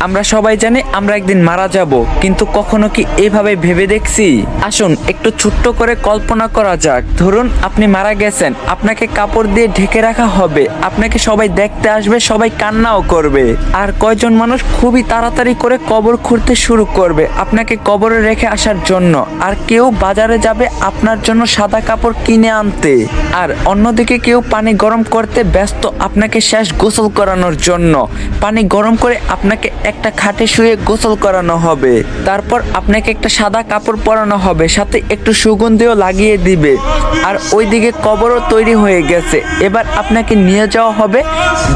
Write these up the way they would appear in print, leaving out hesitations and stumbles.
আমরা সবাই জানি আমরা একদিন মারা যাব, কিন্তু কখনো কি এইভাবে ভেবে দেখছি? আসুন একটু ছোট্ট করে কল্পনা করা যাক। ধরুন আপনি মারা গেছেন, আপনাকে কাপড় দিয়ে ঢেকে রাখা হবে, আপনাকে সবাই দেখতে আসবে, সবাই কান্নাও করবে। আর কয়জন মানুষ খুবই তাড়াতাড়ি করে কবর খুঁড়তে শুরু করবে আপনাকে কবরে রেখে আসার জন্য। আর কেউ বাজারে যাবে আপনার জন্য সাদা কাপড় কিনে আনতে, আর অন্যদিকে কেউ পানি গরম করতে ব্যস্ত আপনাকে শেষ গোসল করানোর জন্য। পানি গরম করে আপনাকে একটা খাটে শুয়ে গোসল করানো হবে, তারপর আপনাকে একটা সাদা কাপড় পরানো হবে, সাথে একটু সুগন্ধিও লাগিয়ে দিবে। আর ওইদিকে কবরও তৈরি হয়ে গেছে। এবার আপনাকে নিয়ে যাওয়া হবে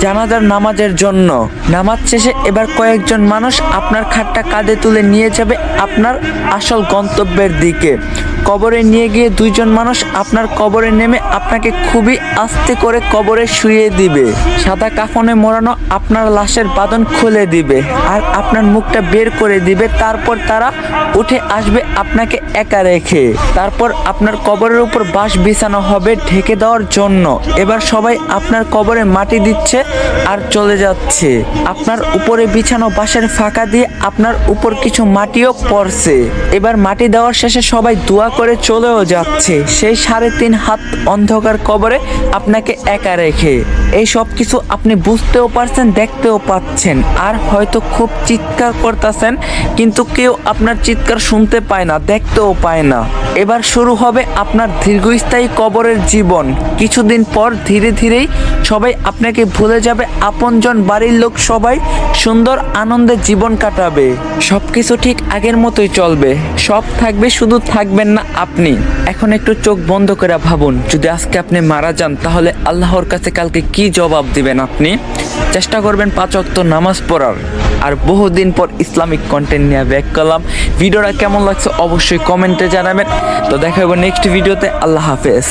জানাজার নামাজের জন্য। নামাজ শেষে এবার কয়েকজন মানুষ আপনার খাটটা কাঁধে তুলে নিয়ে যাবে আপনার আসল গন্তব্যের দিকে। কবরে নিয়ে গিয়ে দুইজন মানুষ আপনার কবরে নেমে আপনাকে খুবই আস্তে করে কবরে শুইয়ে দিবে। সাদা কাফনে মোড়ানো আপনার লাশের বাঁধন খুলে দিবে আর আপনার মুখটা বের করে দিবে। তারপর তারা উঠে আসবে আপনাকে একা রেখে। তারপর আপনার কবরের উপর বাঁশ বিছানো হবে ঢেকে দেওয়ার জন্য। এবার সবাই আপনার কবরে মাটি দিচ্ছে আর চলে যাচ্ছে। আপনার উপরে বিছানো বাঁশের ফাঁকা দিয়ে আপনার উপর কিছু মাটিও পড়ছে। এবার মাটি দেওয়ার শেষে সবাই দোয়া করে চলেও যাচ্ছে সেই 3.5 হাত অন্ধকার কবরে আপনাকে একা রেখে। এই সব কিছু আপনি বুঝতেও পারছেন, দেখতেও পাচ্ছেন, আর হয়তো খুব চিৎকার করতেছেন, কিন্তু কেউ আপনার চিৎকার শুনতে পায় না, দেখতেও পায় না। এবার শুরু হবে আপনার দীর্ঘস্থায়ী কবরের জীবন। কিছুদিন পর ধীরে ধীরেই সবাই আপনাকে ভুলে যাবে, আপনজন বাড়ির লোক সবাই সুন্দর আনন্দে জীবন কাটাবে। সবকিছু ঠিক আগের মতোই চলবে, সব থাকবে, শুধু থাকবেন না আপনি। এখন একটু চোখ বন্ধ করে ভাবুন, যদি আজকে আপনি মারা যান তাহলে আল্লাহর কাছে কালকে কি জবাব দিবেন আপনি? চেষ্টা করবেন 5 ওয়াক্ত নামাজ পড়ার। আর বহুদিন পর ইসলামিক কন্টেন্ট নিয়ে ব্যাক করলাম। ভিডিওটা কেমন লাগছে অবশ্যই কমেন্টে জানাবেন। তো দেখা হবে নেক্সট ভিডিওতে। আল্লাহ হাফেজ।